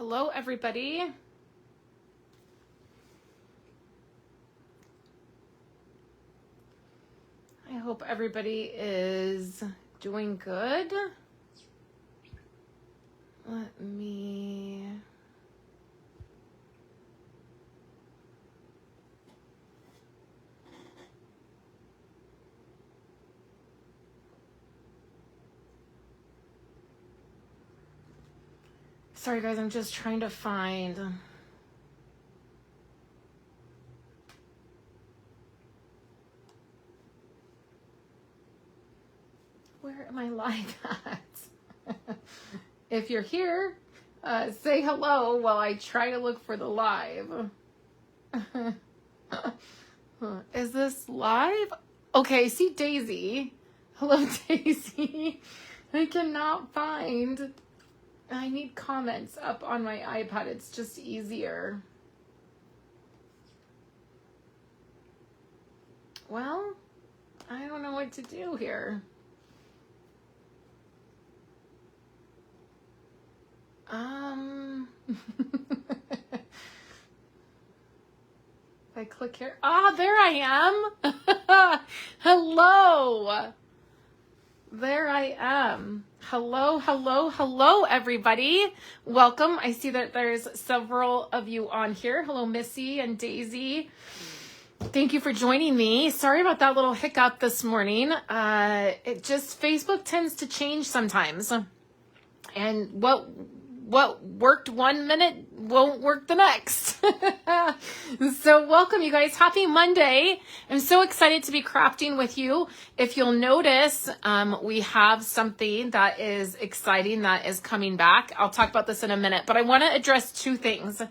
Hello, everybody. I hope everybody is doing good. Let me... Sorry, guys, I'm just trying to find... Where am I live at? If you're here, say hello while I try to look for the live. Is this live? Okay, see Daisy. Hello, Daisy. I cannot find... I need comments up on my iPad. It's just easier. Well, I don't know what to do here. If I click here. Ah, there I am. Hello. There I am. Hello, hello, hello, everybody. Welcome. I see that there's several of you on here. Hello, Missy and Daisy. Thank you for joining me. Sorry about that little hiccup this morning. Facebook tends to change sometimes. And what worked 1 minute won't work the next. So welcome, you guys. Happy Monday. I'm so excited to be crafting with you. If you'll notice, we have something that is exciting that is coming back. I'll talk about this in a minute, but I want to address two things.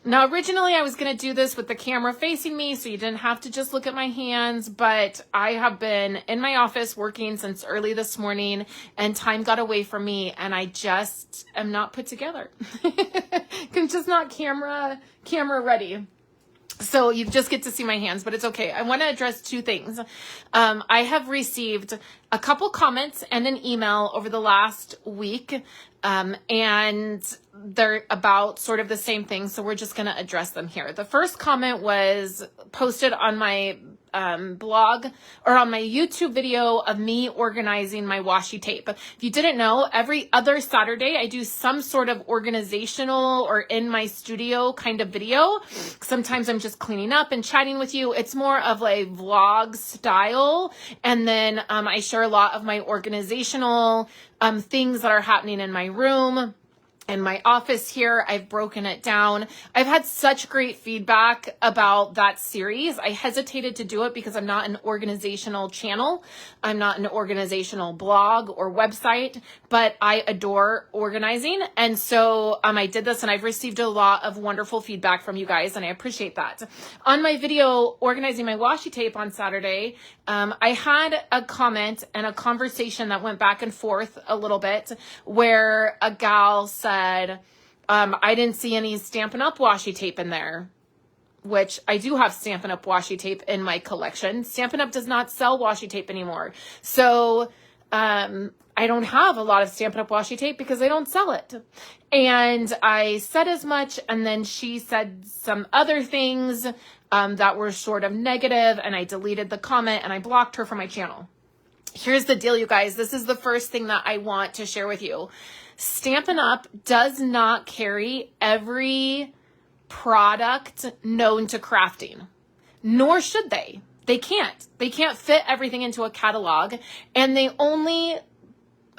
Now, originally I was going to do this with the camera facing me, so you didn't have to just look at my hands, but I have been in my office working since early this morning, and time got away from me, and I just am not put together. I'm just not camera ready. So you just get to see my hands, but it's okay. I want to address two things. I have received a couple comments and an email over the last week, and they're about sort of the same thing. So we're just going to address them here. The first comment was posted on my blog or on my YouTube video of me organizing my washi tape. If you didn't know, every other Saturday I do some sort of organizational or in my studio kind of video. Sometimes I'm just cleaning up and chatting with you. It's more of a vlog style. And then I share a lot of my organizational things that are happening in my room. In my office here, I've broken it down. I've had such great feedback about that series. I hesitated to do it because I'm not an organizational channel. I'm not an organizational blog or website, but I adore organizing. And so I did this, and I've received a lot of wonderful feedback from you guys, and I appreciate that. On my video, organizing my washi tape on Saturday, I had a comment and a conversation that went back and forth a little bit where a gal said, I didn't see any Stampin' Up! Washi tape in there, which I do have Stampin' Up! Washi tape in my collection. Stampin' Up! Does not sell washi tape anymore. So I don't have a lot of Stampin' Up! Washi tape because they don't sell it. And I said as much, and then she said some other things that were sort of negative, and I deleted the comment and I blocked her from my channel. Here's the deal, you guys. This is the first thing that I want to share with you. Stampin' Up! Does not carry every product known to crafting, nor should they. They can't. They can't fit everything into a catalog, and they only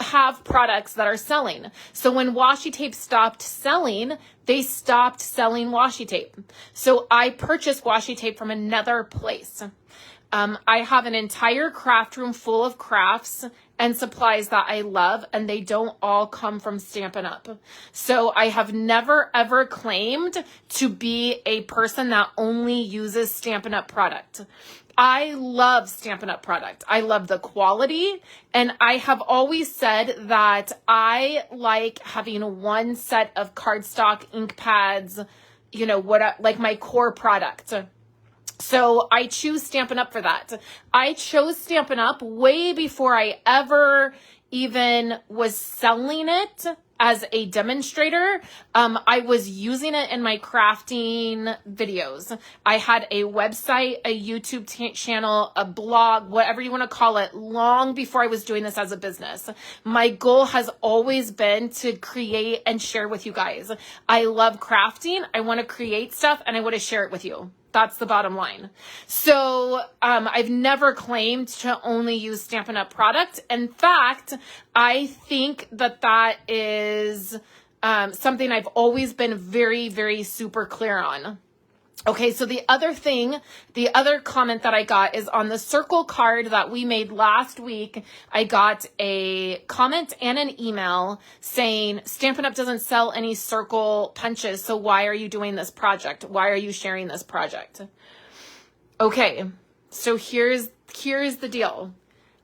have products that are selling. So when washi tape stopped selling, they stopped selling washi tape. So I purchased washi tape from another place. I have an entire craft room full of crafts and supplies that I love, and they don't all come from Stampin' Up. So I have never, ever claimed to be a person that only uses Stampin' Up! Product. I love Stampin' Up! Product. I love the quality, and I have always said that I like having one set of cardstock ink pads, like my core product. So I choose Stampin' Up! For that. I chose Stampin' Up! Way before I ever even was selling it as a demonstrator. I was using it in my crafting videos. I had a website, a YouTube channel, a blog, whatever you want to call it, long before I was doing this as a business. My goal has always been to create and share with you guys. I love crafting. I want to create stuff and I want to share it with you. That's the bottom line. So I've never claimed to only use Stampin' Up! Product. In fact, I think that that is something I've always been very, very super clear on. Okay, so the other comment that I got is on the circle card that we made last week. I got a comment and an email saying, Stampin' Up! Doesn't sell any circle punches, so why are you doing this project? Why are you sharing this project? Okay, so here's the deal.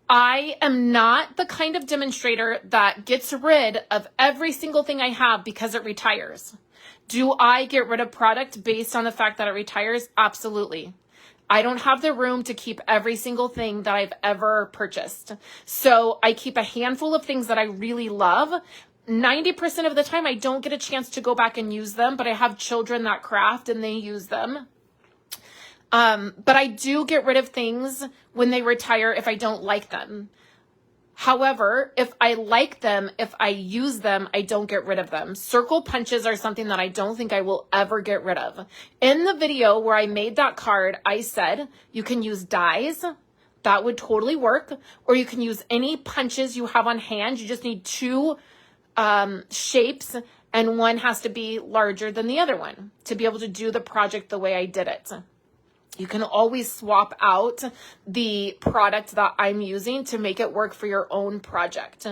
I am not the kind of demonstrator that gets rid of every single thing I have because it retires. Do I get rid of product based on the fact that it retires? Absolutely. I don't have the room to keep every single thing that I've ever purchased. So I keep a handful of things that I really love. 90% of the time, I don't get a chance to go back and use them, but I have children that craft and they use them. But I do get rid of things when they retire if I don't like them. However, if I like them, if I use them, I don't get rid of them. Circle punches are something that I don't think I will ever get rid of. In the video where I made that card, I said you can use dies. That would totally work. Or you can use any punches you have on hand. You just need two shapes and one has to be larger than the other one to be able to do the project the way I did it. You can always swap out the product that I'm using to make it work for your own project.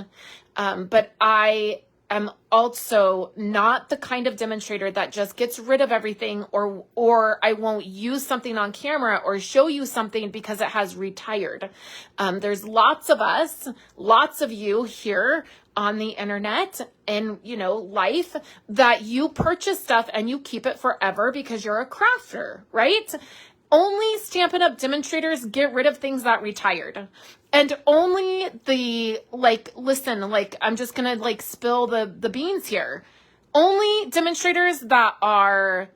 But I am also not the kind of demonstrator that just gets rid of everything or I won't use something on camera or show you something because it has retired. There's lots of us, lots of you here on the internet and, life that you purchase stuff and you keep it forever because you're a crafter, right? Only Stampin' Up! Demonstrators get rid of things that retired. And only I'm just going to spill the beans here. Only demonstrators that are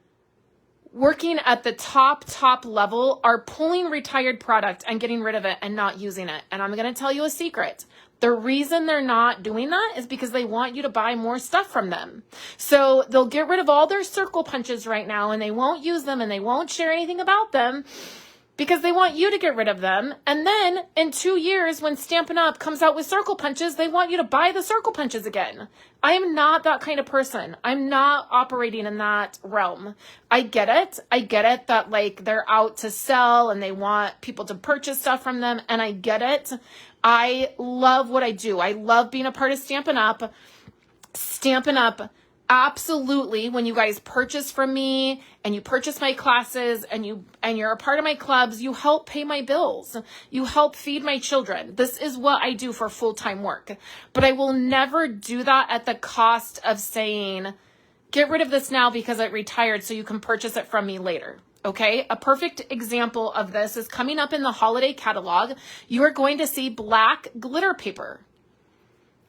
working at the top level are pulling retired product and getting rid of it and not using it. And I'm going to tell you a secret. The reason they're not doing that is because they want you to buy more stuff from them. So they'll get rid of all their circle punches right now and they won't use them and they won't share anything about them because they want you to get rid of them. And then in 2 years, when Stampin' Up! Comes out with circle punches, they want you to buy the circle punches again. I am not that kind of person. I'm not operating in that realm. I get it. I get it that they're out to sell and they want people to purchase stuff from them. And I get it. I love what I do. I love being a part of Stampin' Up. Stampin' Up! Absolutely, when you guys purchase from me and you purchase my classes and you're a part of my clubs, you help pay my bills. You help feed my children. This is what I do for full-time work. But I will never do that at the cost of saying, get rid of this now because it retired so you can purchase it from me later. Okay, a perfect example of this is coming up in the holiday catalog. You are going to see black glitter paper.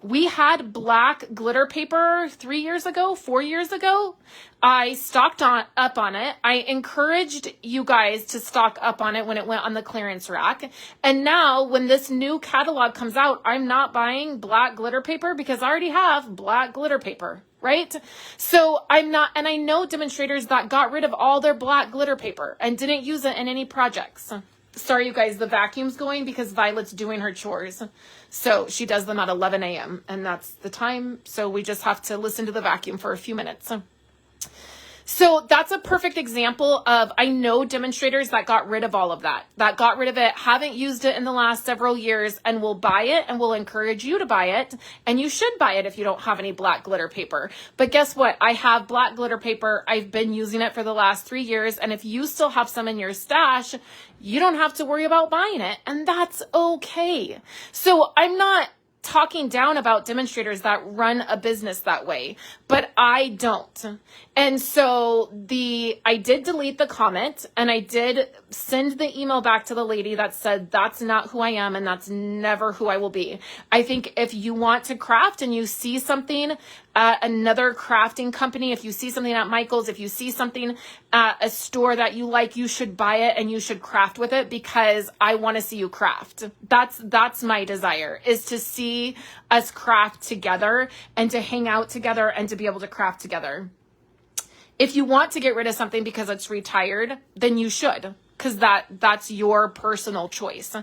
We had black glitter paper 3 years ago, 4 years ago. I stocked up on it. I encouraged you guys to stock up on it when it went on the clearance rack. And now when this new catalog comes out, I'm not buying black glitter paper because I already have black glitter paper, right? So I'm not, and I know demonstrators that got rid of all their black glitter paper and didn't use it in any projects. Sorry, you guys, the vacuum's going because Violet's doing her chores. So she does them at 11 a.m. and that's the time. So we just have to listen to the vacuum for a few minutes. So that's a perfect example of, I know demonstrators that got rid of all of that got rid of it, haven't used it in the last several years and will buy it and will encourage you to buy it. And you should buy it if you don't have any black glitter paper. But guess what? I have black glitter paper. I've been using it for the last 3 years. And if you still have some in your stash, you don't have to worry about buying it. And that's okay. So I'm not talking down about demonstrators that run a business that way, but I don't. And so I did delete the comment and I did send the email back to the lady that said, that's not who I am and that's never who I will be. I think if you want to craft and you see something at another crafting company, if you see something at Michael's, if you see something at a store that you like, you should buy it and you should craft with it, because I want to see you craft. That's my desire, is to see us craft together and to hang out together and to be able to craft together. If you want to get rid of something because it's retired, then you should, because that's your personal choice.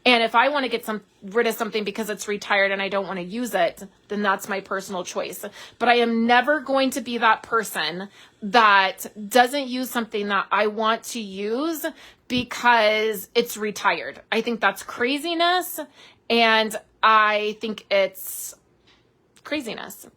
And if I want to get rid of something because it's retired and I don't want to use it, then that's my personal choice. But I am never going to be that person that doesn't use something that I want to use because it's retired. I think that's craziness, and I think it's craziness.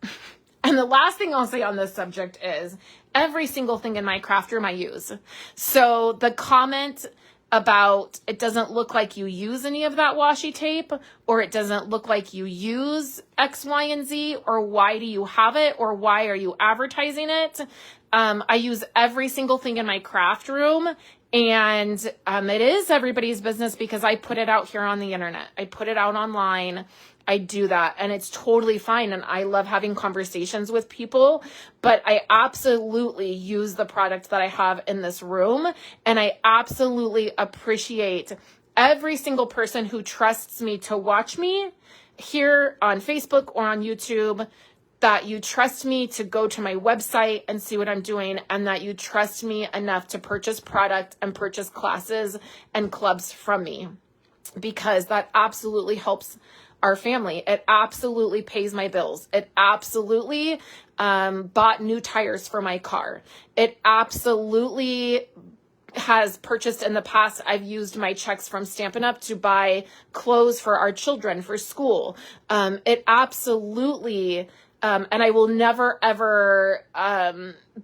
And the last thing I'll say on this subject is every single thing in my craft room I use. So the comment about it doesn't look like you use any of that washi tape, or it doesn't look like you use X, Y, and Z, or why do you have it, or why are you advertising it? I use every single thing in my craft room, and it is everybody's business because I put it out here on the internet. I put it out online. I do that, and it's totally fine. And I love having conversations with people, but I absolutely use the product that I have in this room. And I absolutely appreciate every single person who trusts me to watch me here on Facebook or on YouTube, that you trust me to go to my website and see what I'm doing, and that you trust me enough to purchase product and purchase classes and clubs from me, because that absolutely helps our family. It absolutely pays my bills. It absolutely bought new tires for my car. It absolutely has purchased in the past. I've used my checks from Stampin' Up! To buy clothes for our children for school. It absolutely, and I will never, ever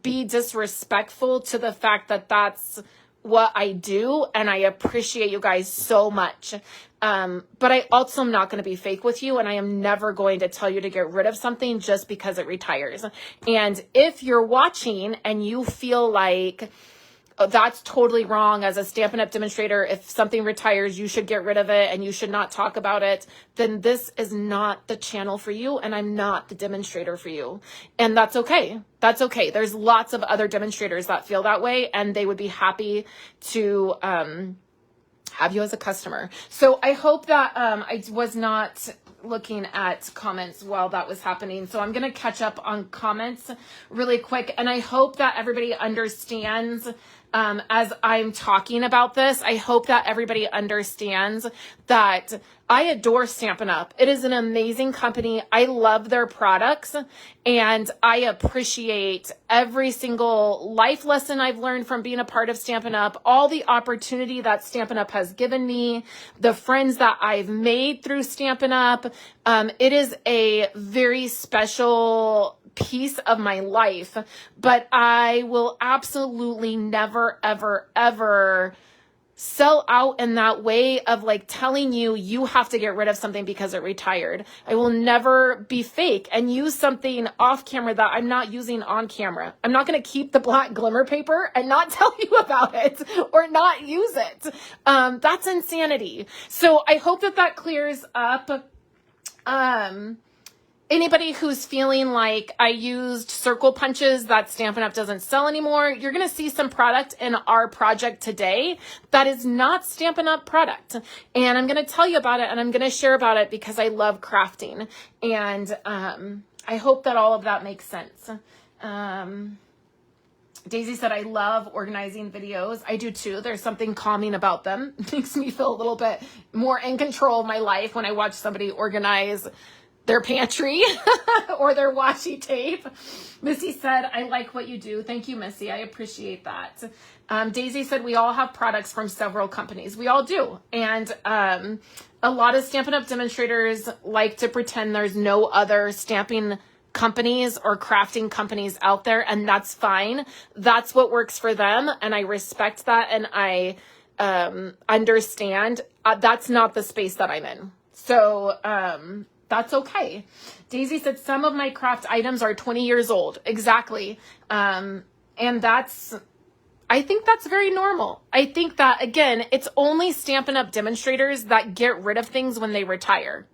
be disrespectful to the fact that that's what I do, and I appreciate you guys so much. But I also am not going to be fake with you, and I am never going to tell you to get rid of something just because it retires. And if you're watching and you feel like that's totally wrong as a Stampin' Up! Demonstrator, if something retires, you should get rid of it and you should not talk about it, then this is not the channel for you, and I'm not the demonstrator for you. And that's okay. That's okay. There's lots of other demonstrators that feel that way, and they would be happy to have you as a customer. So I hope that I was not looking at comments while that was happening. So I'm going to catch up on comments really quick. And I hope that everybody understands, as I'm talking about this, I hope that everybody understands that I adore Stampin' Up! It is an amazing company. I love their products, and I appreciate every single life lesson I've learned from being a part of Stampin' Up!, all the opportunity that Stampin' Up! Has given me, the friends that I've made through Stampin' Up! It is a very special piece of my life, but I will absolutely never, ever, ever sell out in that way of like telling you, you have to get rid of something because it retired. I will never be fake and use something off camera that I'm not using on camera. I'm not going to keep the black glimmer paper and not tell you about it or not use it. That's insanity. So I hope that that clears up. Anybody who's feeling like I used circle punches that Stampin' Up! Doesn't sell anymore, you're going to see some product in our project today that is not Stampin' Up! Product. And I'm going to tell you about it, and I'm going to share about it because I love crafting. And I hope that all of that makes sense. Daisy said, I love organizing videos. I do too. There's something calming about them. It makes me feel a little bit more in control of my life when I watch somebody organize their pantry or their washi tape. Missy said, I like what you do. Thank you, Missy. I appreciate that. Daisy said, we all have products from several companies. We all do. And a lot of Stampin' Up! Demonstrators like to pretend there's no other stamping companies or crafting companies out there, and that's fine. That's what works for them, and I respect that, and I understand. That's not the space that I'm in. So, that's okay. Daisy said, some of my craft items are 20 years old. Exactly. And I think that's very normal. I think that, again, it's only Stampin' Up! Demonstrators that get rid of things when they retire.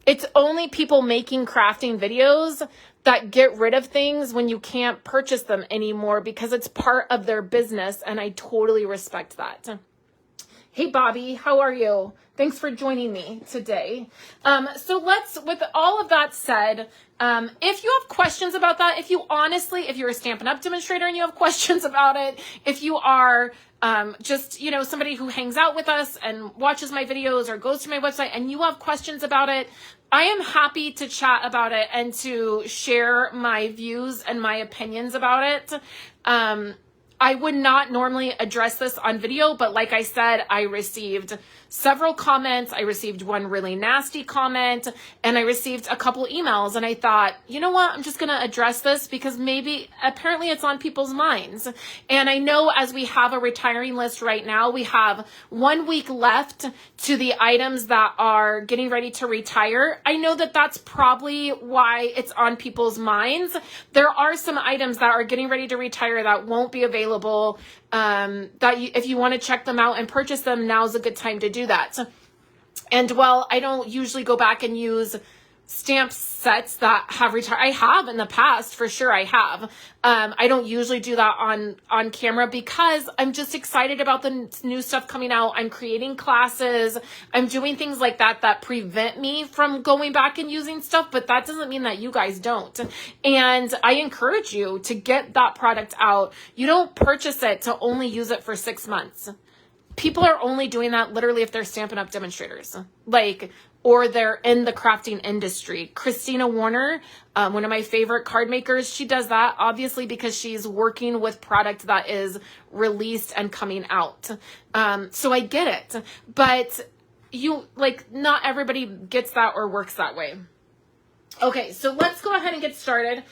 It's only people making crafting videos that get rid of things when you can't purchase them anymore because it's part of their business, and I totally respect that. Hey, Bobby, how are you? Thanks for joining me today. So with all of that said, if you have questions about that, if you're a Stampin' Up! Demonstrator and you have questions about it, if you are just, somebody who hangs out with us and watches my videos or goes to my website and you have questions about it, I am happy to chat about it and to share my views and my opinions about it. I would not normally address this on video, but like I said, I received several comments. I received one really nasty comment, and I received a couple emails, and I thought, you know what? I'm just going to address this because apparently it's on people's minds. And I know as we have a retiring list right now, we have 1 week left to the items that are getting ready to retire. I know that that's probably why it's on people's minds. There are some items that are getting ready to retire that won't be available. If you want to check them out and purchase them, now's a good time to do that. And while I don't usually go back and use stamp sets that have retired, I have in the past, for sure I have. I don't usually do that on camera because I'm just excited about the new stuff coming out. I'm creating classes. I'm doing things like that prevent me from going back and using stuff, but that doesn't mean that you guys don't. And I encourage you to get that product out. You don't purchase it to only use it for 6 months. People are only doing that literally if they're Stampin' Up! Demonstrators, or they're in the crafting industry. Christina Warner, one of my favorite card makers, she does that obviously because she's working with product that is released and coming out. So I get it, but not everybody gets that or works that way. Okay, so let's go ahead and get started.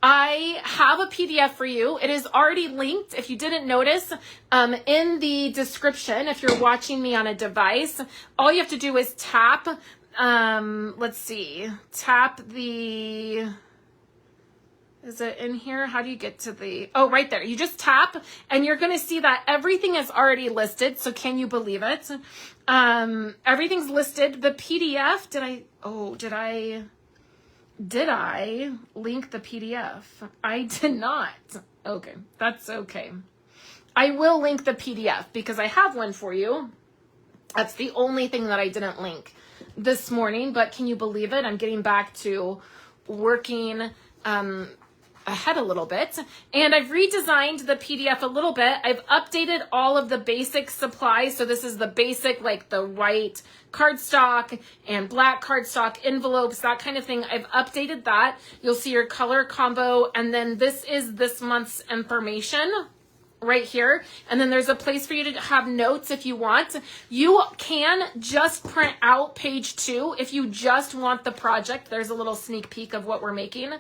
I have a PDF for you. It is already linked, if you didn't notice, in the description. If you're watching me on a device, all you have to do is tap, tap the, is it in here? How do you get to right there. You just tap and you're going to see that everything is already listed. So can you believe it? Everything's listed. The PDF, did I link the PDF? I did not. Okay, that's okay. I will link the PDF because I have one for you. That's the only thing that I didn't link this morning, but can you believe it? I'm getting back to working ahead a little bit, and I've redesigned the PDF a little bit. I've updated all of the basic supplies. So this is the basic, like the white cardstock and black cardstock envelopes, that kind of thing. I've updated that. You'll see your color combo, and then this is this month's information right here. And then there's a place for you to have notes if you want. You can just print out page 2 if you just want the project. There's a little sneak peek of what we're making.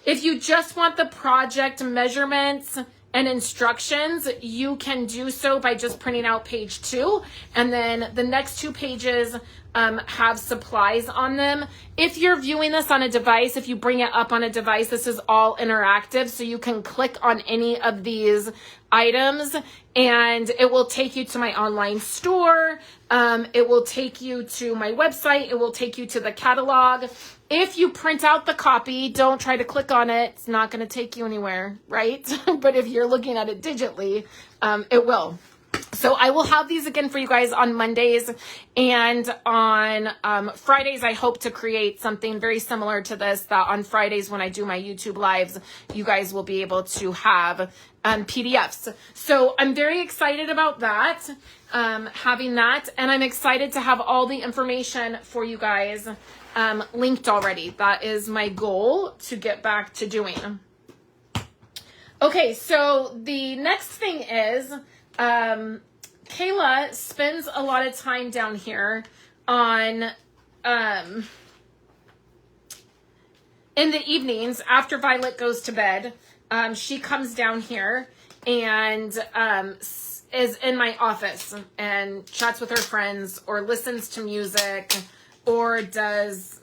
If you just want the project measurements and instructions, you can do so by just printing out page 2. And then the next 2 pages have supplies on them. If you're viewing this on a device, if you bring it up on a device, this is all interactive. So you can click on any of these items and it will take you to my online store. It will take you to my website. It will take you to the catalog. If you print out the copy, don't try to click on it. It's not going to take you anywhere, right? But if you're looking at it digitally, it will. So I will have these again for you guys on Mondays, and on Fridays, I hope to create something very similar to this, that on Fridays when I do my YouTube lives, you guys will be able to have PDFs. So I'm very excited about that, having that, and I'm excited to have all the information for you guys linked already. That is my goal to get back to doing. Okay, so the next thing is, Kayla spends a lot of time down here on, in the evenings after Violet goes to bed. She comes down here and is in my office and chats with her friends or listens to music or does,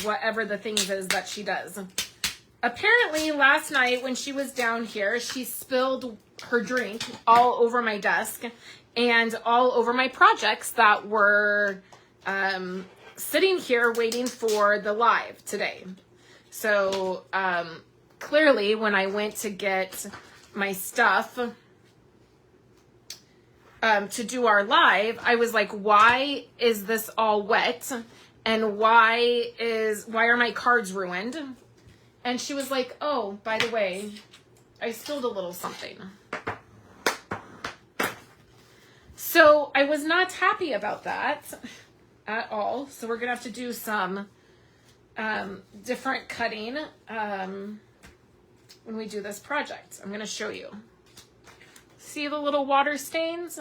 whatever the things is that she does. Apparently last night when she was down here, she spilled her drink all over my desk and all over my projects that were sitting here waiting for the live today. So clearly when I went to get my stuff to do our live, I was like, why is this all wet? And why are my cards ruined? And she was like, oh, by the way, I spilled a little something. So I was not happy about that at all. So we're going to have to do some different cutting when we do this project. I'm going to show you. See the little water stains?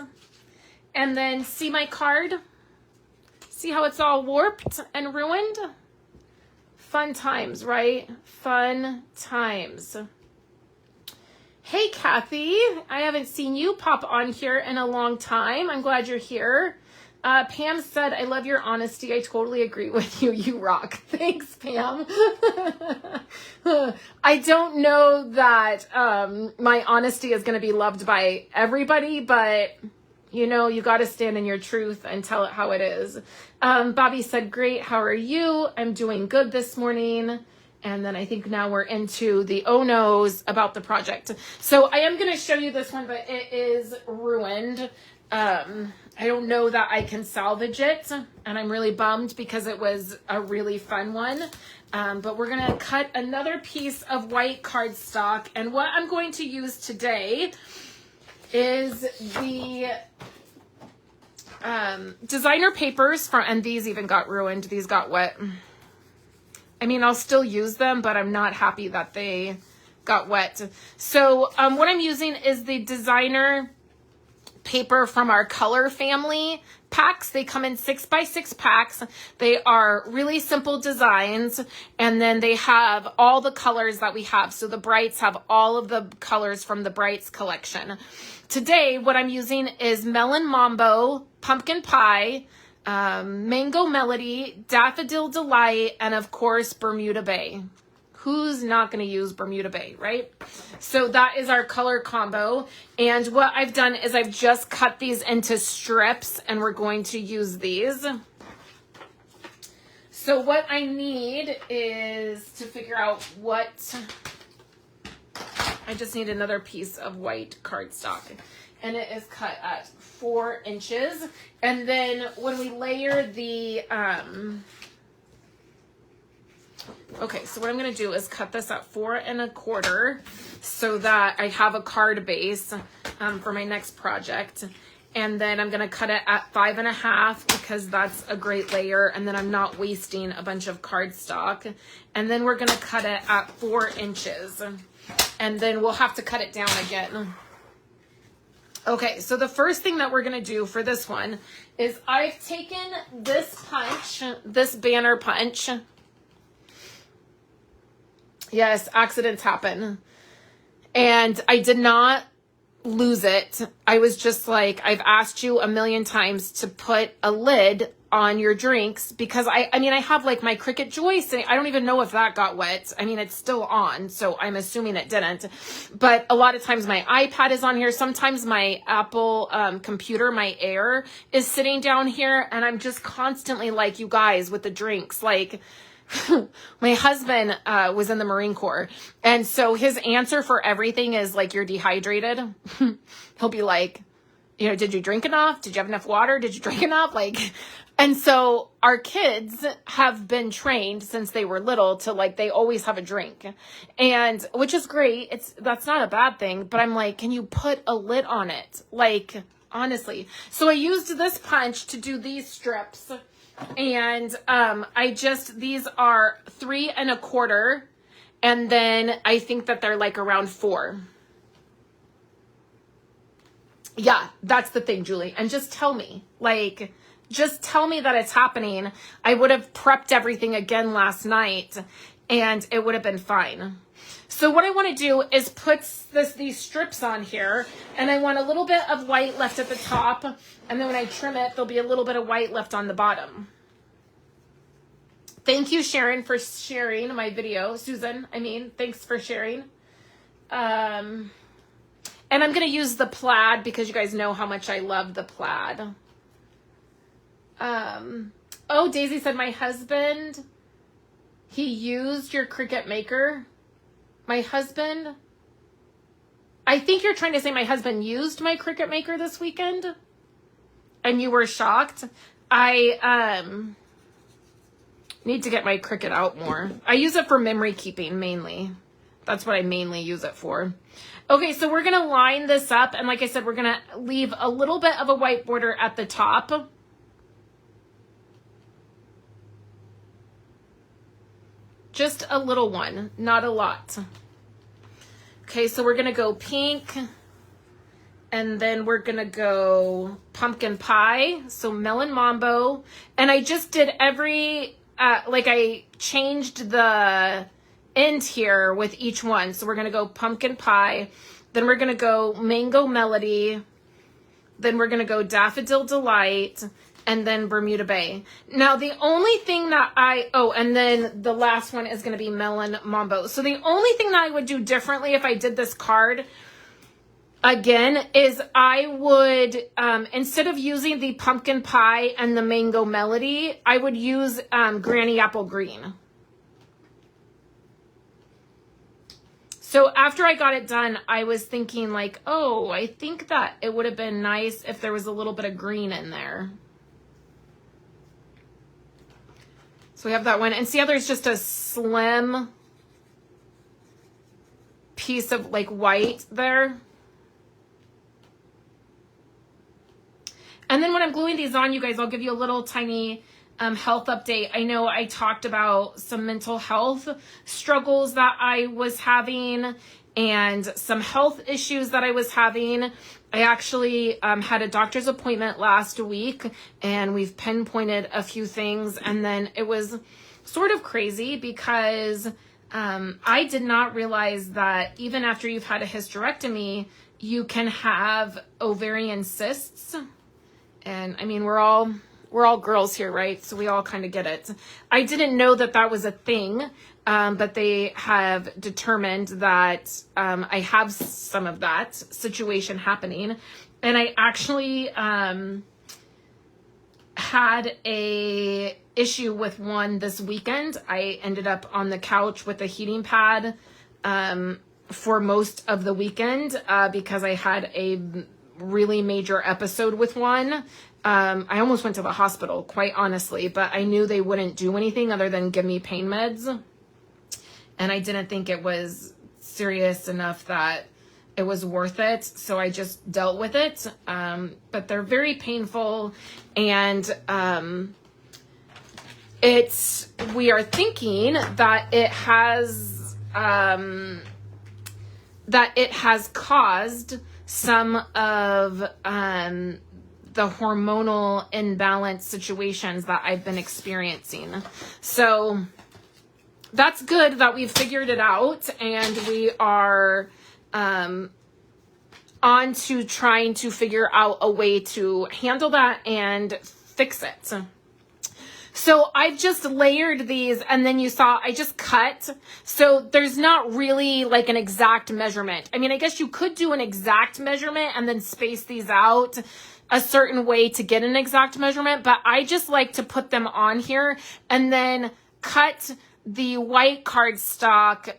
And then see my card? See how it's all warped and ruined? Fun times, right? Fun times. Hey, Kathy. I haven't seen you pop on here in a long time. I'm glad you're here. Pam said, I love your honesty. I totally agree with you. You rock. Thanks, Pam. I don't know that my honesty is going to be loved by everybody, but you know, you got to stand in your truth and tell it how it is. Bobby said, great. How are you? I'm doing good this morning. And then I think now we're into the oh no's about the project. So I am going to show you this one, but it is ruined. I don't know that I can salvage it. And I'm really bummed because it was a really fun one. But we're going to cut another piece of white cardstock. And what I'm going to use today is the designer papers from, and these even got ruined. These got wet. I mean, I'll still use them, but I'm not happy that they got wet. So what I'm using is the designer paper from our color family packs. They come in 6x6 packs. They are really simple designs. And then they have all the colors that we have. So the Brights have all of the colors from the Brights collection. Today, what I'm using is Melon Mambo, Pumpkin Pie, Mango Melody, Daffodil Delight, and of course, Bermuda Bay. Who's not going to use Bermuda Bay, right? So that is our color combo. And what I've done is I've just cut these into strips and we're going to use these. So what I need is to figure out what, I just need another piece of white cardstock. And it is cut at 4 inches. And then when we layer the, okay, so what I'm going to do is cut this at 4 1/4 so that I have a card base for my next project. And then I'm going to cut it at 5 1/2 because that's a great layer. And then I'm not wasting a bunch of cardstock. And then we're going to cut it at 4 inches. And then we'll have to cut it down again. Okay, so the first thing that we're going to do for this one is I've taken this punch, this banner punch. Yes, accidents happen. And I did not lose it. I was just like, I've asked you a million times to put a lid on your drinks because I mean, I have like my Cricut Joy sitting. I don't even know if that got wet. I mean, it's still on, so I'm assuming it didn't. But a lot of times my iPad is on here. Sometimes my Apple computer, my Air, is sitting down here. And I'm just constantly like, you guys, with the drinks, like... My husband was in the Marine Corps, and so his answer for everything is like, you're dehydrated. He'll be like, you know, did you drink enough? Did you have enough water? Did you drink enough? Like, and so our kids have been trained since they were little to like, they always have a drink, and which is great. That's not a bad thing, but I'm like, can you put a lid on it? Like, honestly. So I used this punch to do these strips. And these are 3 1/4, and then I think that they're like around 4. Yeah, that's the thing, Julie. And just tell me, like, just tell me that it's happening. I would have prepped everything again last night and it would have been fine. So what I want to do is put these strips on here, and I want a little bit of white left at the top, and then when I trim it, there'll be a little bit of white left on the bottom. Thank you, Sharon, for sharing my video. Susan, thanks for sharing. And I'm going to use the plaid because you guys know how much I love the plaid. Oh, Daisy said, my husband, he used your Cricut Maker. My husband, I think you're trying to say my husband used my Cricut Maker this weekend and you were shocked. I need to get my Cricut out more. I use it for memory keeping mainly. That's what I mainly use it for. Okay, so we're going to line this up. And like I said, we're going to leave a little bit of a white border at the top. Just a little one, not a lot. Okay, so we're going to go pink. And then we're going to go pumpkin pie. So melon mambo. And I just did every, like I changed the end here with each one. So we're going to go pumpkin pie. Then we're going to go mango melody. Then we're going to go daffodil delight. And then Bermuda Bay. Now, the only thing that and then the last one is going to be melon mambo. So the only thing that I would do differently if I did this card again is I would, instead of using the pumpkin pie and the mango melody, I would use Granny Apple Green. So after I got it done, I was thinking like, oh, I think that it would have been nice if there was a little bit of green in there. So we have that one. And see how there's just a slim piece of like white there? And then when I'm gluing these on, you guys, I'll give you a little tiny health update. I know I talked about some mental health struggles that I was having and some health issues that I was having. I actually had a doctor's appointment last week and we've pinpointed a few things. And then it was sort of crazy because I did not realize that even after you've had a hysterectomy, you can have ovarian cysts. And I mean, we're all girls here, right? So we all kind of get it. I didn't know that that was a thing, but they have determined that I have some of that situation happening. And I actually had a issue with one this weekend. I ended up on the couch with a heating pad for most of the weekend because I had a really major episode with one. I almost went to the hospital, quite honestly, but I knew they wouldn't do anything other than give me pain meds. And I didn't think it was serious enough that it was worth it. So I just dealt with it. But they're very painful. And we are thinking that it has caused some of the hormonal imbalance situations that I've been experiencing. So that's good that we've figured it out and we are on to trying to figure out a way to handle that and fix it. So I've just layered these and then you saw I just cut. So there's not really like an exact measurement. I mean, I guess you could do an exact measurement and then space these out a certain way to get an exact measurement, but I just like to put them on here and then cut the white cardstock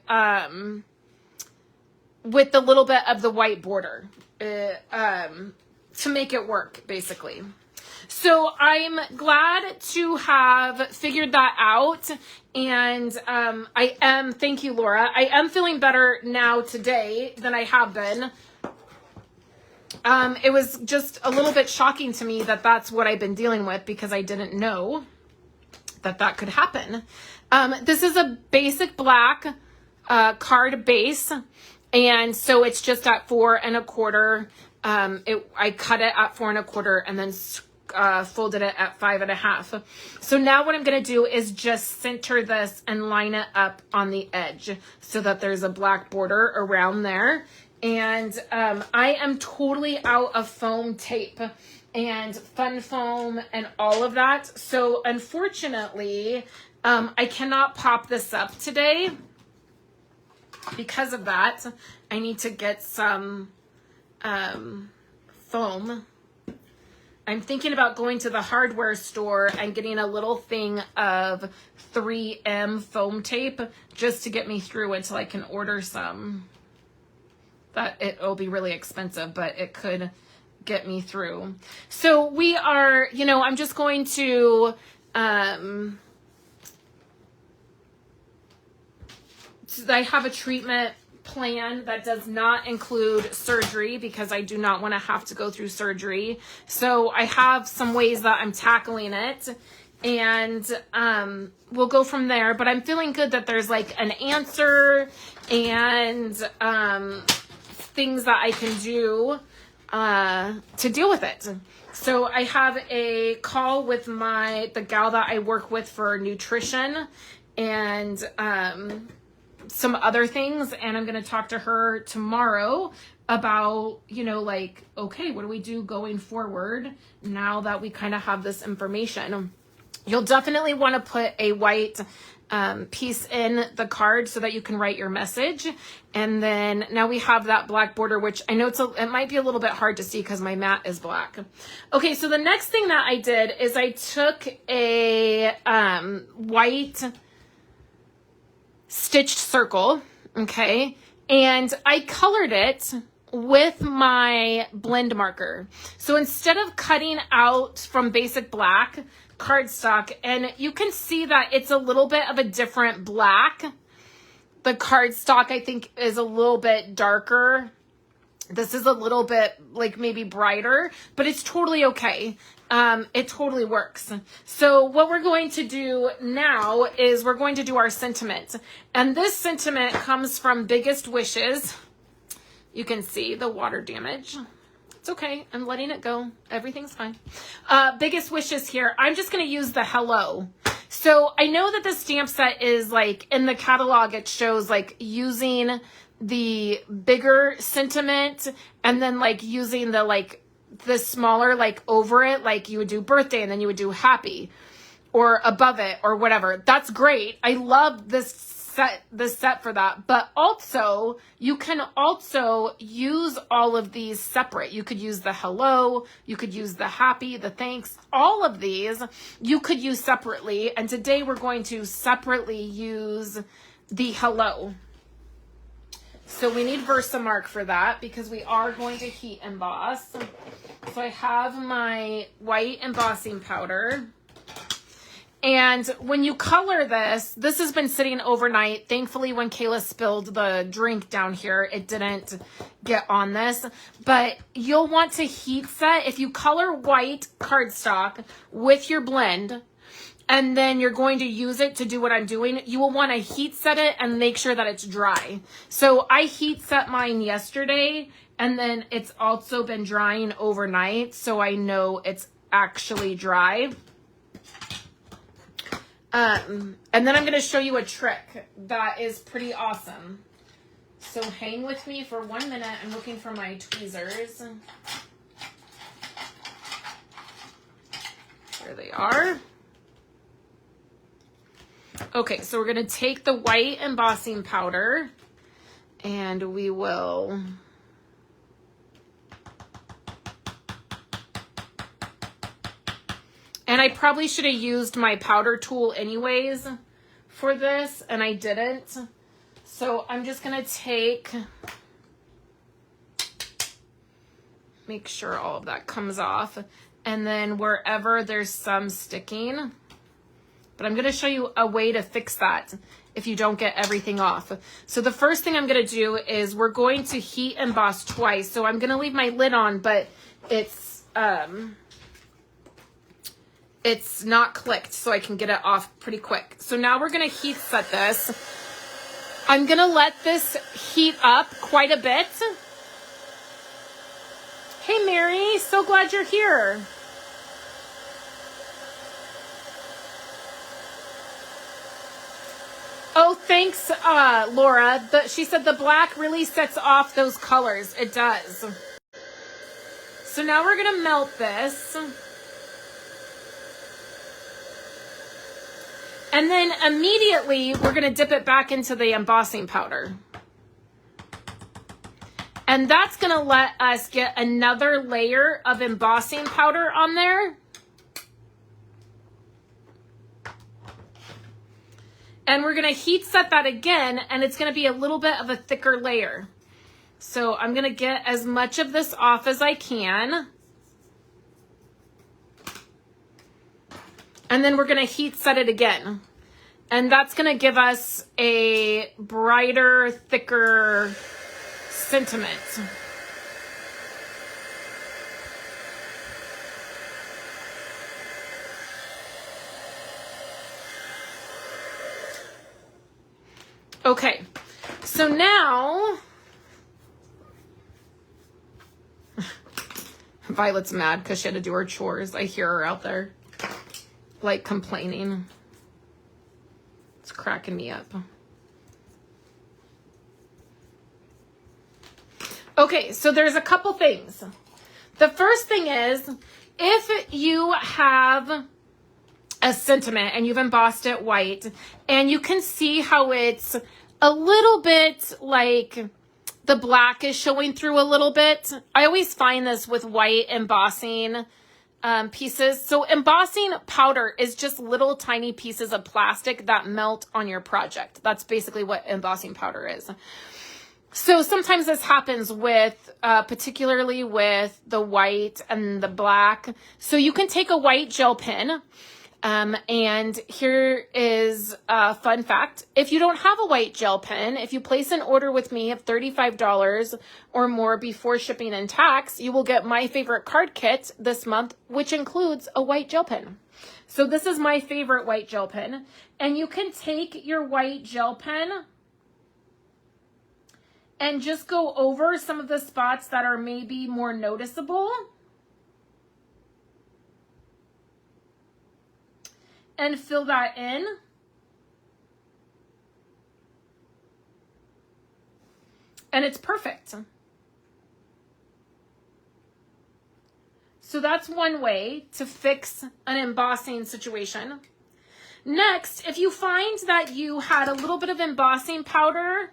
with a little bit of the white border to make it work, basically. So I'm glad to have figured that out. And thank you, Laura. I am feeling better now today than I have been. It was just a little bit shocking to me that that's what I've been dealing with because I didn't know that that could happen. This is a basic black card base. And so it's just at 4 1/4. I cut it at 4 1/4 and then folded it at 5 1/2. So now what I'm going to do is just center this and line it up on the edge so that there's a black border around there. And I am totally out of foam tape and fun foam and all of that. So unfortunately, I cannot pop this up today. Because of that, I need to get some foam. I'm thinking about going to the hardware store and getting a little thing of 3M foam tape just to get me through until I can order some. That it'll be really expensive, but it could get me through. So we are, you know, I'm just going to, I have a treatment plan that does not include surgery because I do not want to have to go through surgery. So I have some ways that I'm tackling it, and we'll go from there. But I'm feeling good that there's like an answer and things that I can do to deal with it. So I have a call with the gal that I work with for nutrition and some other things, and I'm going to talk to her tomorrow about, you know, like, okay, what do we do going forward now that we kind of have this information? You'll definitely want to put a white piece in the card so that you can write your message. And then now we have that black border, which I know it might be a little bit hard to see because my mat is black. Okay, so the next thing that I did is I took a white stitched circle, okay, and I colored it with my blend marker. So instead of cutting out from basic black cardstock, and you can see that it's a little bit of a different black. The cardstock, I think, is a little bit darker. This is a little bit like maybe brighter, but it's totally okay. It totally works. So what we're going to do now is we're going to do our sentiment. And this sentiment comes from Biggest Wishes. You can see the water damage. It's okay. I'm letting it go. Everything's fine. Biggest Wishes here. I'm just going to use the hello. So I know that the stamp set is like in the catalog, it shows like using the bigger sentiment and then like using the smaller, like over it, like you would do birthday and then you would do happy or above it or whatever. That's great. I love this set for that. But also you can also use all of these separate. You could use the hello, you could use the happy, the thanks, all of these you could use separately. And today we're going to separately use the hello. So we need Versamark for that because we are going to heat emboss. So I have my white embossing powder. And when you color this has been sitting overnight. Thankfully, when Kayla spilled the drink down here, it didn't get on this. But you'll want to heat set. If you color white cardstock with your blend, and then you're going to use it to do what I'm doing, you will want to heat set it and make sure that it's dry. So I heat set mine yesterday, and then it's also been drying overnight, so I know it's actually dry. And then I'm going to show you a trick that is pretty awesome. So hang with me for 1 minute. I'm looking for my tweezers. There they are. Okay, so we're going to take the white embossing powder and we will and I probably should have used my powder tool anyways for this, and I didn't. So I'm just going to make sure all of that comes off, and then wherever there's some sticking. But I'm going to show you a way to fix that if you don't get everything off. So the first thing I'm going to do is we're going to heat emboss twice. So I'm going to leave my lid on, but it's not clicked, so I can get it off pretty quick. So now we're going to heat set this. I'm going to let this heat up quite a bit. Hey, Mary, so glad you're here. Oh, thanks, Laura. She said the black really sets off those colors. It does. So now we're going to melt this. And then immediately we're going to dip it back into the embossing powder. And that's going to let us get another layer of embossing powder on there. And we're going to heat set that again, and it's going to be a little bit of a thicker layer. So I'm going to get as much of this off as I can. And then we're going to heat set it again. And that's going to give us a brighter, thicker sentiment. Okay, so now Violet's mad because she had to do her chores. I hear her out there, like, complaining. It's cracking me up. Okay, so there's a couple things. The first thing is, if you have a sentiment and you've embossed it white, and you can see how it's a little bit like the black is showing through a little bit. I always find this with white embossing pieces. So embossing powder is just little tiny pieces of plastic that melt on your project. That's basically what embossing powder is. So sometimes this happens with, particularly with the white and the black. So you can take a white gel pen. And here is a fun fact. If you don't have a white gel pen, if you place an order with me of $35 or more before shipping and tax, you will get my favorite card kit this month, which includes a white gel pen. So this is my favorite white gel pen. And you can take your white gel pen and just go over some of the spots that are maybe more noticeable. And fill that in. And it's perfect. So that's one way to fix an embossing situation. Next, if you find that you had a little bit of embossing powder,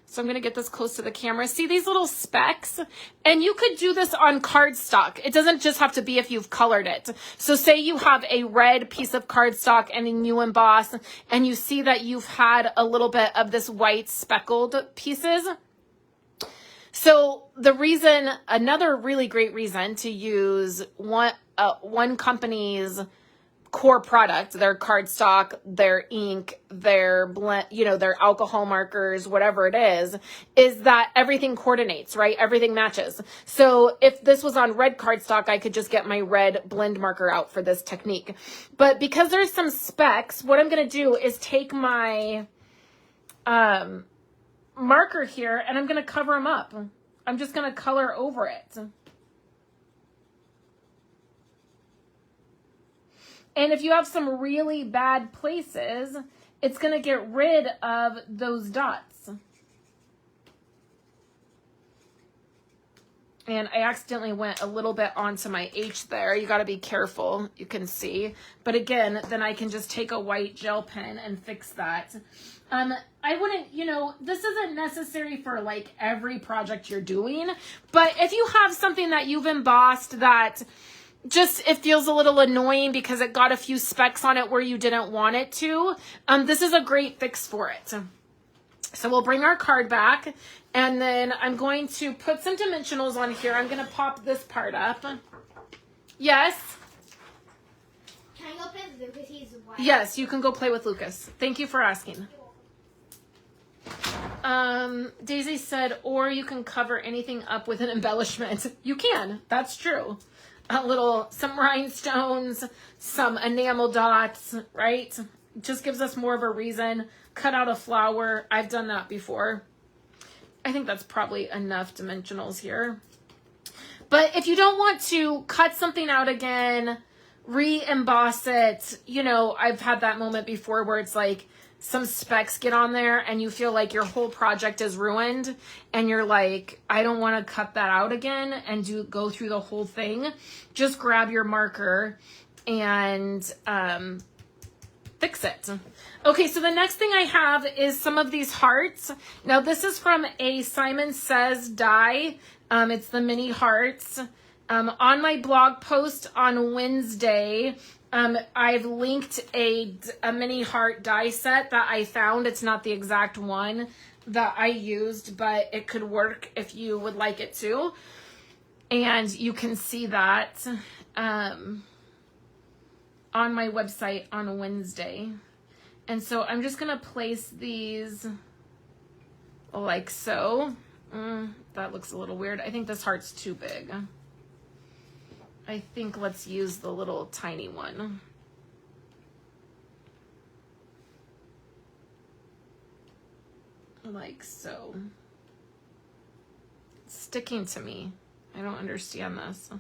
so I'm going to get this close to the camera. See these little specks? And you could do this on cardstock. It doesn't just have to be if you've colored it. So say you have a red piece of cardstock and then you emboss and you see that you've had a little bit of this white speckled pieces. So the reason, another really great reason to use one company's core product, their cardstock, their ink, their blend, you know, their alcohol markers, whatever it is that everything coordinates, right? Everything matches. So if this was on red cardstock, I could just get my red blend marker out for this technique. But because there's some specks, what I'm going to do is take my marker here and I'm going to cover them up. I'm just going to color over it. And if you have some really bad places, it's going to get rid of those dots. And I accidentally went a little bit onto my H there. You got to be careful. You can see. But again, then I can just take a white gel pen and fix that. I wouldn't, you know, this isn't necessary for like every project you're doing. But if you have something that you've embossed that just, it feels a little annoying because it got a few specks on it where you didn't want it to, this is a great fix for it. So we'll bring our card back and then I'm going to put some dimensionals on here. I'm going to pop this part up. Yes? Can I go play with Lucas? He's white. Yes, you can go play with Lucas. Thank you for asking. Daisy said, or you can cover anything up with an embellishment. You can. That's true. Some rhinestones, some enamel dots, right? Just gives us more of a reason. Cut out a flower. I've done that before. I think that's probably enough dimensionals here. But if you don't want to cut something out again, re-emboss it, you know, I've had that moment before where it's like some specks get on there and you feel like your whole project is ruined and you're like, I don't want to cut that out again and go through the whole thing. Just grab your marker and fix it. Okay, so the next thing I have is some of these hearts. Now this is from a Simon Says die. It's the mini hearts. On my blog post on Wednesday, I've linked a mini heart die set that I found. It's not the exact one that I used, but it could work if you would like it to. And you can see that on my website on Wednesday. And so I'm just going to place these like so. That looks a little weird. I think this heart's too big. I think let's use the little tiny one. Like so. It's sticking to me. I don't understand this.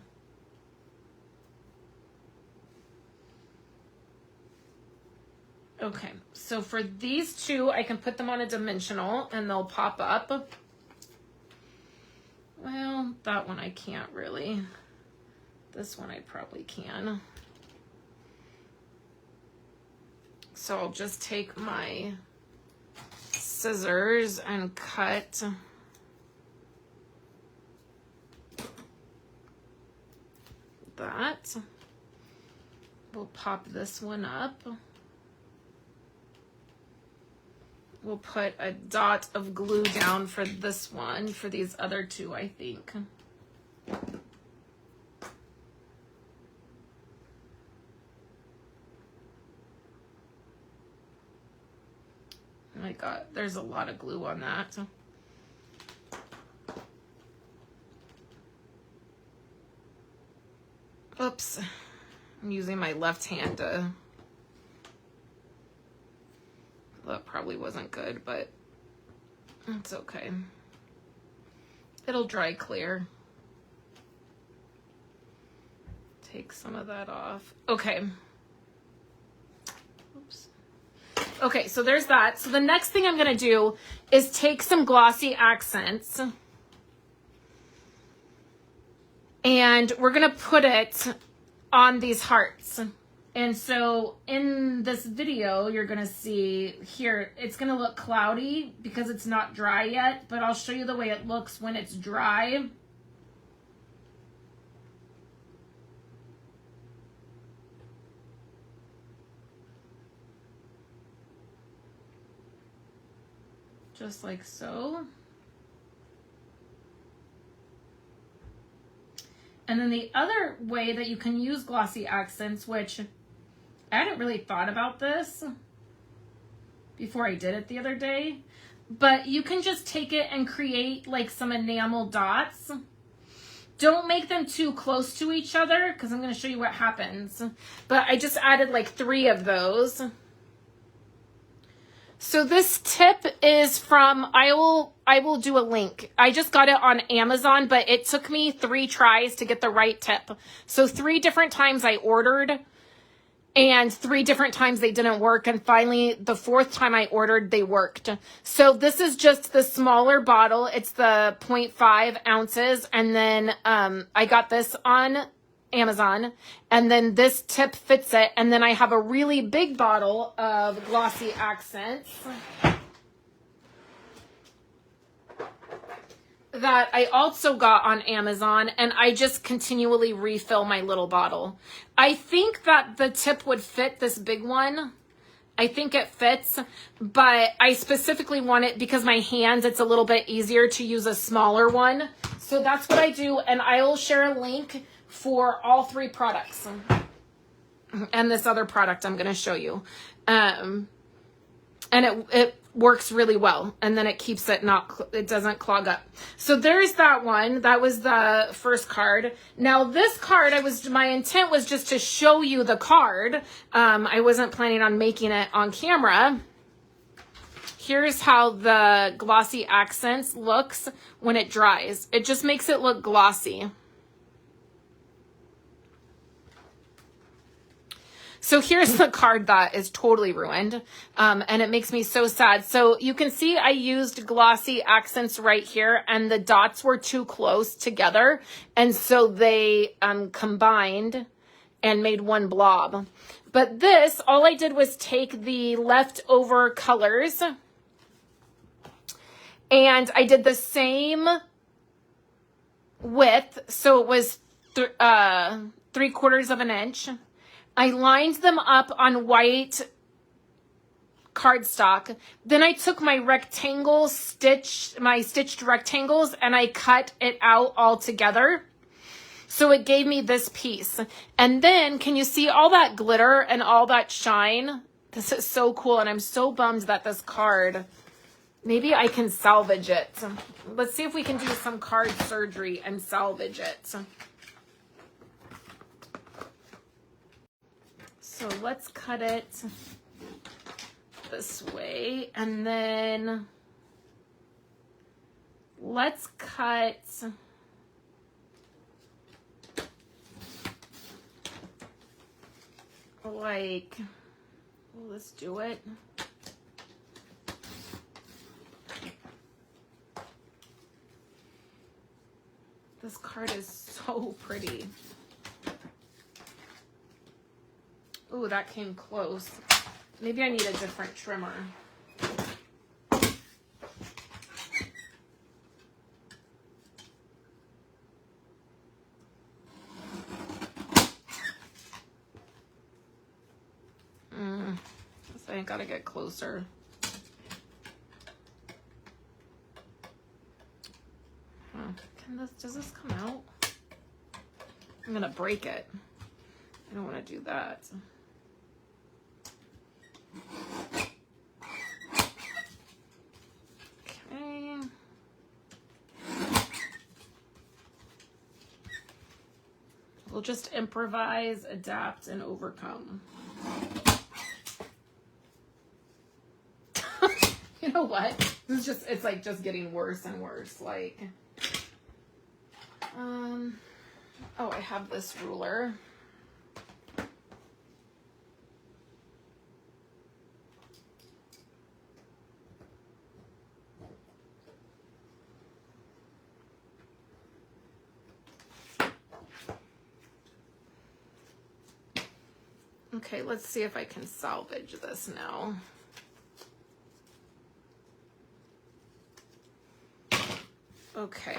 Okay, so for these two, I can put them on a dimensional and they'll pop up. Well, that one I can't really. This one I probably can. So I'll just take my scissors and cut that. We'll pop this one up. We'll put a dot of glue down for this one, for these other two, I think. Oh my God, there's a lot of glue on that. Oops, I'm using my left hand to... That probably wasn't good, but it's okay. It'll dry clear. Take some of that off. Okay. Oops. Okay, so there's that. So the next thing I'm going to do is take some glossy accents. And we're going to put it on these hearts. And so in this video, you're going to see here, it's going to look cloudy because it's not dry yet, but I'll show you the way it looks when it's dry. Just like so. And then the other way that you can use glossy accents, which I hadn't really thought about this before I did it the other day, but you can just take it and create like some enamel dots. Don't make them too close to each other because I'm going to show you what happens. But I just added like 3 of those. So this tip is from, I will do a link. I just got it on Amazon, but it took me 3 tries to get the right tip. So 3 different times I ordered and 3 different times they didn't work. And finally, the 4th time I ordered, they worked. So this is just the smaller bottle. It's the 0.5 ounces. And then I got this on Amazon. And then this tip fits it. And then I have a really big bottle of glossy accents that I also got on Amazon, and I just continually refill my little bottle. I think that the tip would fit this big one. I think it fits, but I specifically want it because my hands, it's a little bit easier to use a smaller one. So that's what I do, and I will share a link for all 3 products. And this other product I'm going to show you. And it works really well, and then it keeps it it doesn't clog up. So there's that one. That was the first card. Now this card, my intent was just to show you the card. I wasn't planning on making it on camera. Here's how the glossy accents looks when it dries. It just makes it look glossy. So here's the card that is totally ruined, and it makes me so sad. So you can see I used glossy accents right here, and the dots were too close together, and so they combined and made one blob. But this, all I did was take the leftover colors and I did the same width. So it was 3/4 of an inch. I lined them up on white cardstock. Then I took my stitched rectangles, and I cut it out all together. So it gave me this piece. And then, can you see all that glitter and all that shine? This is so cool, and I'm so bummed that this card, maybe I can salvage it. Let's see if we can do some card surgery and salvage it. So let's cut it this way, and then let's cut like, well, let's do it. This card is so pretty. Ooh, that came close. Maybe I need a different trimmer. I gotta get closer. Does this come out? I'm gonna break it. I don't want to do that. Okay. We'll just improvise, adapt, and overcome. You know what? This is just, it's like just getting worse and worse. Like, oh, I have this ruler. Okay, let's see if I can salvage this now. Okay.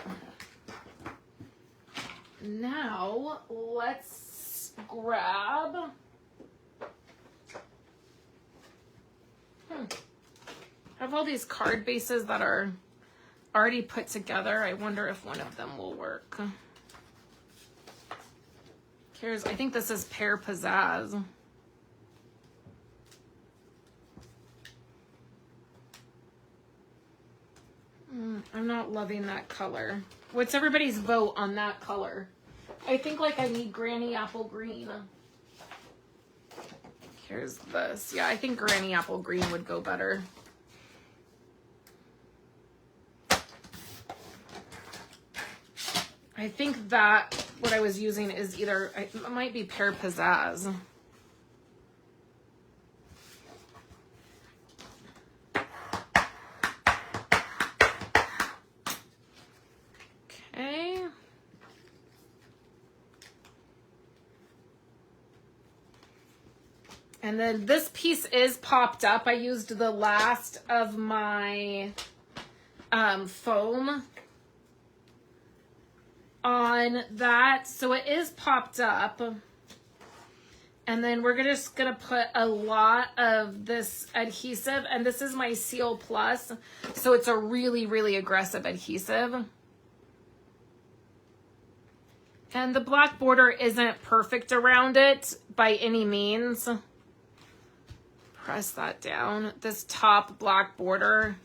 Now let's grab I have all these card bases that are already put together. I wonder if one of them will work. Here's, I think this is Pear Pizzazz. I'm not loving that color. What's everybody's vote on that color? I think like I need Granny Apple Green. Here's this. Yeah, I think Granny Apple Green would go better. I think that what I was using is either, it might be Pear Pizzazz. Okay. And then this piece is popped up. I used the last of my foam on that, so it is popped up. And then we're just gonna put a lot of this adhesive, and this is my Seal Plus, so it's a really, really aggressive adhesive. And the black border isn't perfect around it by any means. Press that down, this top black border.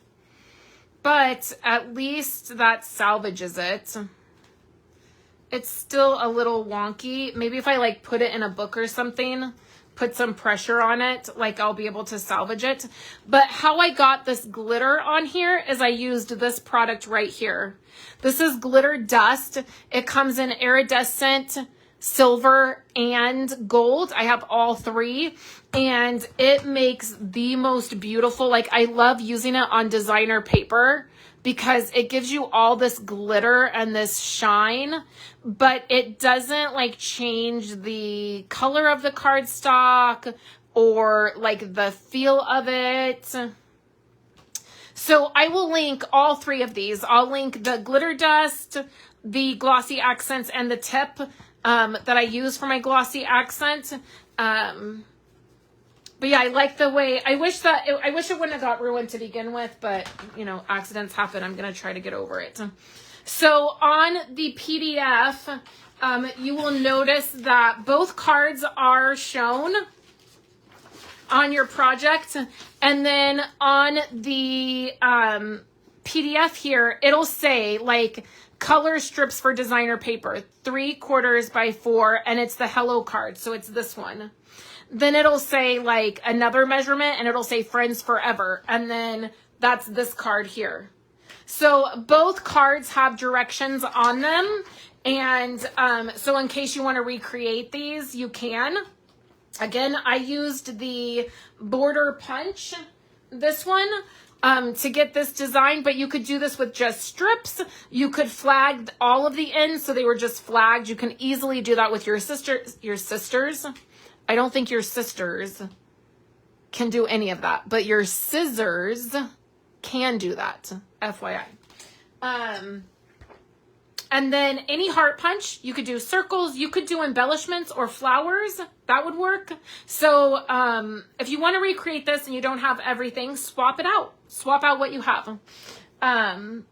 But at least that salvages it. It's still a little wonky. Maybe if I like put it in a book or something, put some pressure on it, like I'll be able to salvage it. But how I got this glitter on here is I used this product right here. This is glitter dust. It comes in iridescent silver, and gold. I have all three, and it makes the most beautiful, like I love using it on designer paper because it gives you all this glitter and this shine, but it doesn't like change the color of the cardstock or like the feel of it. So I will link all three of these. I'll link the glitter dust, the glossy accents, and the tip that I use for my glossy accent. But yeah, I like the way, I wish it wouldn't have got ruined to begin with, but you know, accidents happen. I'm going to try to get over it. So on the PDF, you will notice that both cards are shown on your project. And then on the PDF here, it'll say like color strips for designer paper, 3/4 by 4, and it's the hello card. So it's this one. Then it'll say like another measurement and it'll say friends forever. And then that's this card here. So both cards have directions on them. And so in case you want to recreate these, you can. Again, I used the border punch, this one, to get this design, but you could do this with just strips. You could flag all of the ends so they were just flagged. You can easily do that with your sisters. I don't think your sisters can do any of that, but your scissors can do that, FYI. And then any heart punch, you could do circles, you could do embellishments or flowers, that would work. So if you want to recreate this and you don't have everything, swap it out. Swap out what you have. But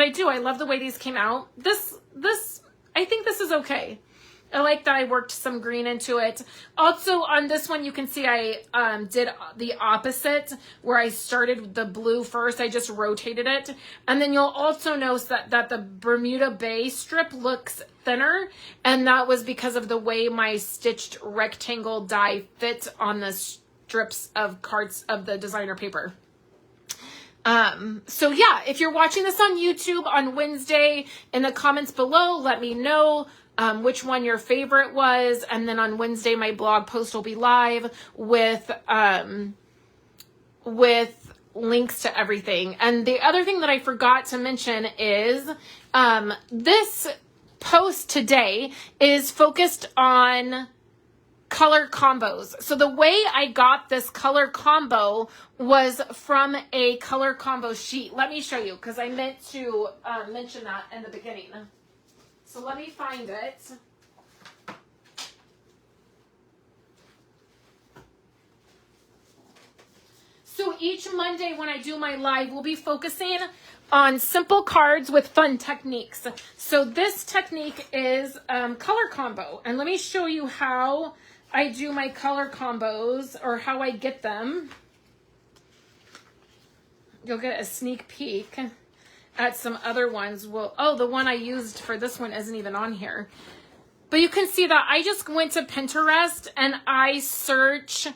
I love the way these came out. I think this is okay. I like that I worked some green into it. Also on this one, you can see I did the opposite where I started with the blue first. I just rotated it. And then you'll also notice that the Bermuda Bay strip looks thinner. And that was because of the way my stitched rectangle die fit on the strips of cards of the designer paper. So yeah, if you're watching this on YouTube on Wednesday, in the comments below, let me know which one your favorite was, and then on Wednesday my blog post will be live with links to everything. And the other thing that I forgot to mention is this post today is focused on color combos. So the way I got this color combo was from a color combo sheet. Let me show you because I meant to mention that in the beginning. So let me find it. So each Monday when I do my live, we'll be focusing on simple cards with fun techniques. So this technique is color combo. And let me show you how I do my color combos or how I get them. You'll get a sneak peek at some other ones. Oh, the one I used for this one isn't even on here. But you can see that I just went to Pinterest and I search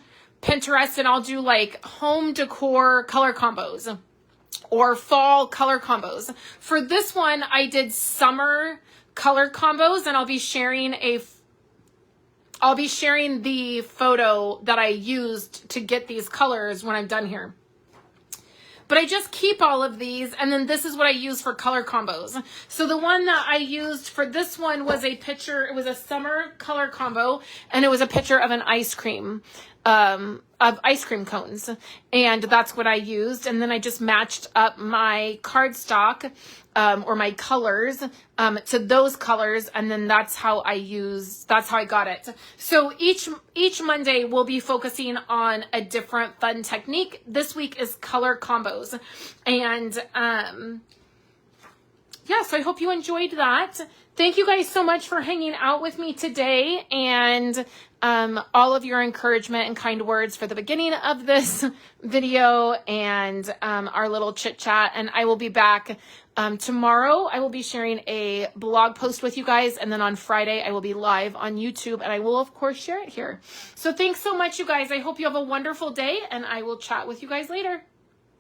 Pinterest and I'll do like home decor color combos or fall color combos. For this one, I did summer color combos and I'll be sharing the photo that I used to get these colors when I'm done here. But I just keep all of these, and then this is what I use for color combos. So the one that I used for this one was a picture. It was a summer color combo, and it was a picture of an ice cream, of ice cream cones. And that's what I used. And then I just matched up my cardstock, or my colors, to those colors. And then that's how I got it. So each Monday we'll be focusing on a different fun technique. This week is color combos. And, yeah, so I hope you enjoyed that. Thank you guys so much for hanging out with me today and all of your encouragement and kind words for the beginning of this video and our little chit chat. And I will be back tomorrow. I will be sharing a blog post with you guys. And then on Friday, I will be live on YouTube and I will, of course, share it here. So thanks so much, you guys. I hope you have a wonderful day and I will chat with you guys later.